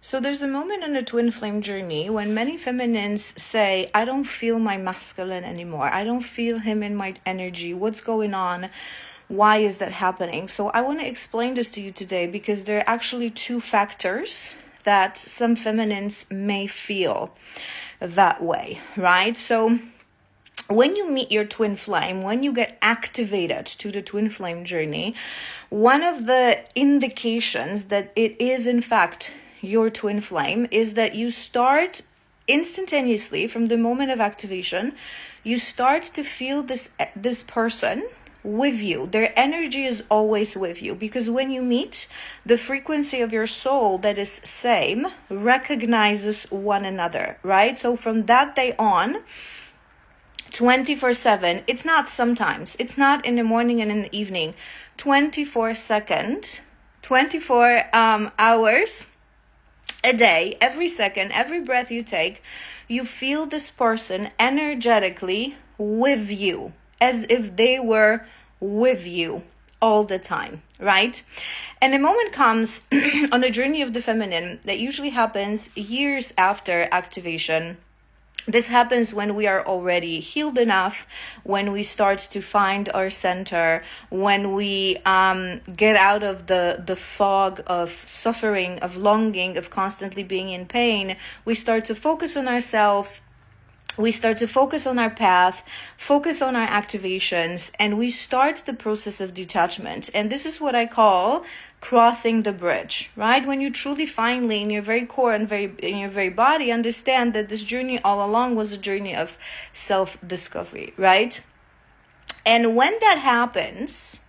So there's a moment in the twin flame journey when many feminines say, I don't feel my masculine anymore. I don't feel him in my energy. What's going on? Why is that happening? So I want to explain this to you today because there are actually two factors that some feminines may feel that way, right? So when you meet your twin flame, when you get activated to the twin flame journey, one of the indications that it is in fact your twin flame is that you start instantaneously from the moment of activation, you start to feel this person with you. Their energy is always with you, because when you meet, the frequency of your soul that is same recognizes one another, right? So from that day on, 24/7, it's not sometimes, it's not in the morning and in the evening, 24 hours a day, every second, every breath you take, you feel this person energetically with you, as if they were with you all the time, right? And the moment comes on a journey of the feminine that usually happens years after activation. This happens when we are already healed enough, when we start to find our center, when we get out of the fog of suffering, of longing, of constantly being in pain. We start to focus on ourselves. We start to focus on our path, focus on our activations, and we start the process of detachment. And this is what I call crossing the bridge, right? When you truly finally in your very core and in your very body understand that this journey all along was a journey of self-discovery, right? And when that happens,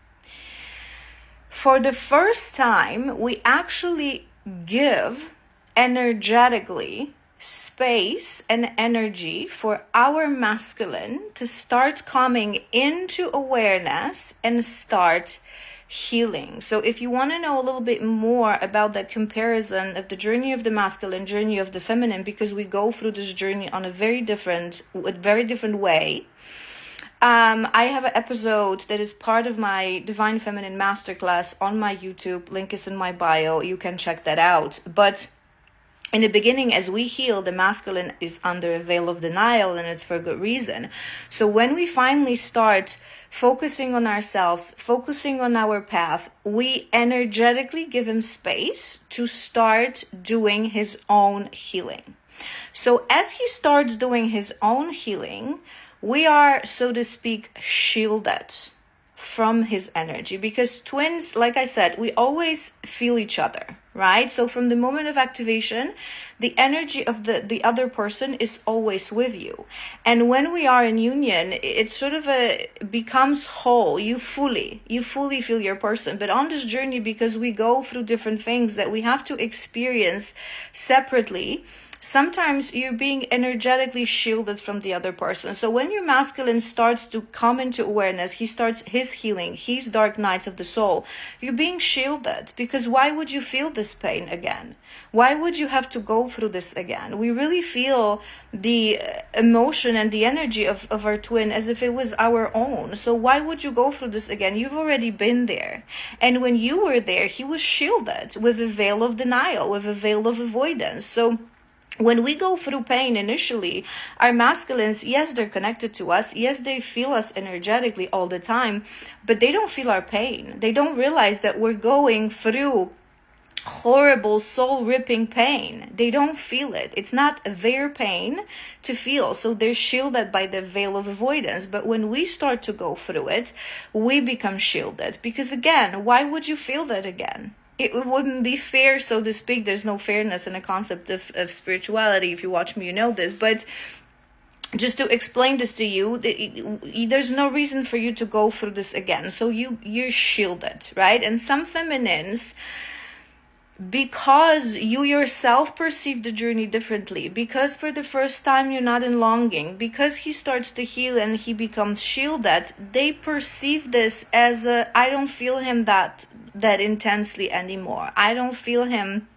for the first time, we actually give energetically space and energy for our masculine to start coming into awareness and start healing. So if you want to know a little bit more about the comparison of the journey of the masculine, journey of the feminine, because we go through this journey on a very different way, I have an episode that is part of my Divine Feminine Masterclass on my YouTube. Link is in my bio. You can check that out. But in the beginning, as we heal, the masculine is under a veil of denial, and it's for good reason. So when we finally start focusing on ourselves, focusing on our path, we energetically give him space to start doing his own healing. So as he starts doing his own healing, we are, so to speak, shielded from his energy, because twins, like I said, we always feel each other, right? So from the moment of activation, the energy of the other person is always with you. And when we are in union, it sort of becomes whole. You fully feel your person. But on this journey, because we go through different things that we have to experience separately, sometimes you're being energetically shielded from the other person. So when your masculine starts to come into awareness, he starts his healing, his dark nights of the soul, you're being shielded, because why would you feel this pain again? Why would you have to go through this again? We really feel the emotion and the energy of our twin as if it was our own. So why would you go through this again? You've already been there. And when you were there, he was shielded with a veil of denial, with a veil of avoidance. So when we go through pain initially, our masculines, yes, they're connected to us. Yes, they feel us energetically all the time, but they don't feel our pain. They don't realize that we're going through horrible soul-ripping pain. They don't feel it. It's not their pain to feel. So they're shielded by the veil of avoidance. But when we start to go through it, we become shielded. Because again, why would you feel that again? It wouldn't be fair, so to speak. There's no fairness in the concept of spirituality. If you watch me, you know this. But just to explain this to you, there's no reason for you to go through this again. So you're shielded, right? And some feminines, because you yourself perceive the journey differently, because for the first time you're not in longing, because he starts to heal and he becomes shielded, they perceive this as I don't feel him that intensely anymore. I don't feel him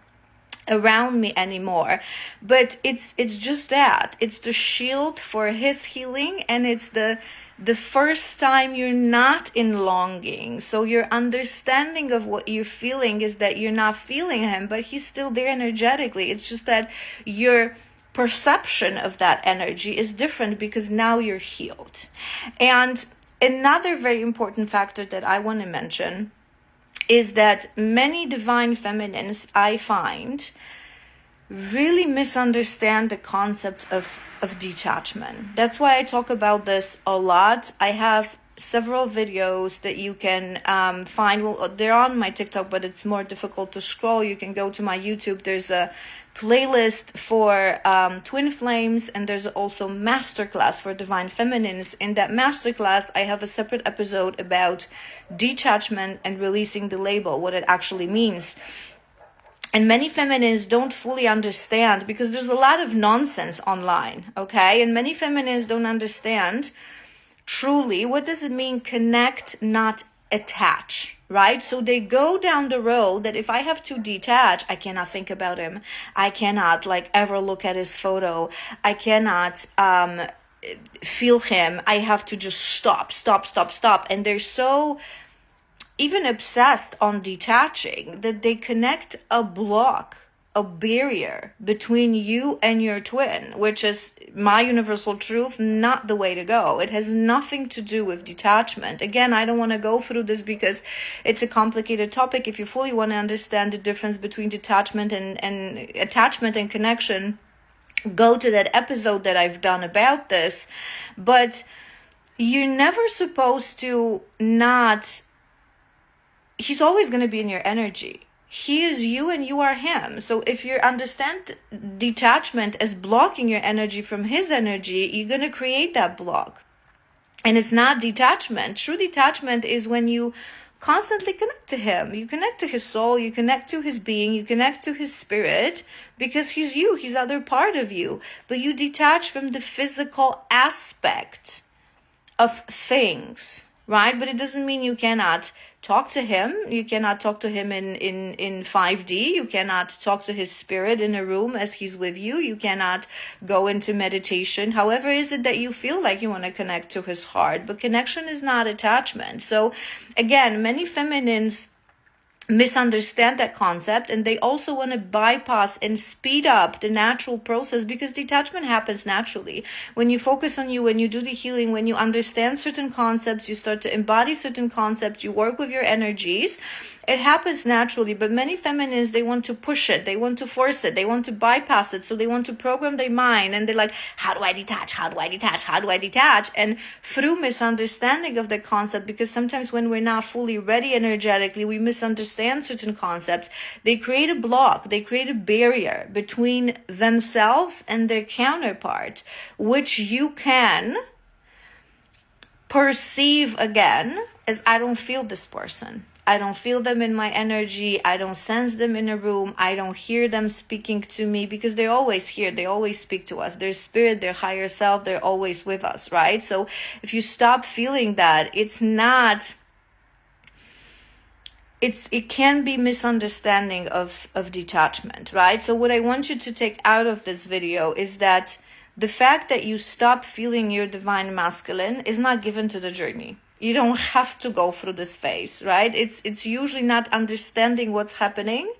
around me anymore. But it's just that it's the shield for his healing, and it's the first time you're not in longing. So your understanding of what you're feeling is that you're not feeling him, but he's still there energetically. It's just that your perception of that energy is different because now you're healed. And another very important factor that I want to mention is that many divine feminines, I find, really misunderstand the concept of detachment. That's why I talk about this a lot. I have several videos that you can find. Well, they're on my TikTok, but it's more difficult to scroll. You can go to my YouTube. There's a playlist for twin flames, and there's also masterclass for divine feminines. In that masterclass, I have a separate episode about detachment and releasing the label, what it actually means. And many feminines don't fully understand, because there's a lot of nonsense online, okay? And many feminines don't understand truly what does it mean connect, not attach, right? So they go down the road that if I have to detach, I cannot think about him. I cannot like ever look at his photo. I cannot feel him. I have to just stop. And they're so even obsessed on detaching that they connect a block, a barrier between you and your twin, which is my universal truth, not the way to go. It has nothing to do with detachment. Again, I don't want to go through this because it's a complicated topic. If you fully want to understand the difference between detachment and attachment and connection, go to that episode that I've done about this. But you're never supposed to not... He's always going to be in your energy. He is you and you are him. So if you understand detachment as blocking your energy from his energy, you're going to create that block. And it's not detachment. True detachment is when you constantly connect to him. You connect to his soul, you connect to his being, you connect to his spirit, because he's you, he's other part of you. But you detach from the physical aspect of things, right? But it doesn't mean you cannot talk to him. You cannot talk to him in 5D. You cannot talk to his spirit in a room as he's with you. You cannot go into meditation. However is it that you feel like you want to connect to his heart? But connection is not attachment. So again, many feminines misunderstand that concept, and they also want to bypass and speed up the natural process, because detachment happens naturally when you focus on you, when you do the healing, when you understand certain concepts, you start to embody certain concepts, you work with your energies. It happens naturally. But many feminists, they want to push it, they want to force it, they want to bypass it. So they want to program their mind, and they're like, how do I detach? How do I detach? How do I detach? And through misunderstanding of the concept, because sometimes when we're not fully ready energetically, we misunderstand certain concepts, they create a block, they create a barrier between themselves and their counterpart, which you can perceive again as, I don't feel this person. I don't feel them in my energy. I don't sense them in a room. I don't hear them speaking to me, because they're always here. They always speak to us. Their spirit, their higher self, they're always with us, right? So if you stop feeling that, it can be misunderstanding of detachment, right? So what I want you to take out of this video is that the fact that you stop feeling your divine masculine is not given to the journey. You don't have to go through this phase, right? It's usually not understanding what's happening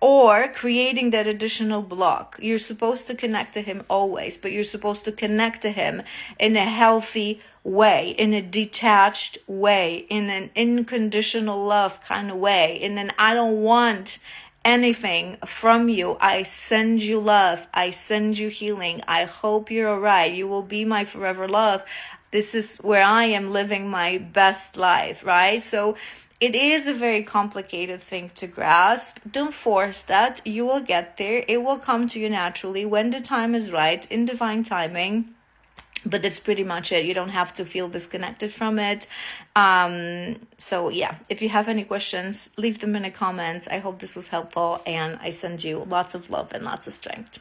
or creating that additional block. You're supposed to connect to him always, but you're supposed to connect to him in a healthy way, in a detached way, in an unconditional love kind of way, in an I don't want anything from you. I send you love. I send you healing. I hope you're all right. You will be my forever love. This is where I am living my best life, right? So it is a very complicated thing to grasp. Don't force that. You will get there. It will come to you naturally when the time is right, in divine timing. But that's pretty much it. You don't have to feel disconnected from it. So yeah, if you have any questions, leave them in the comments. I hope this was helpful, and I send you lots of love and lots of strength.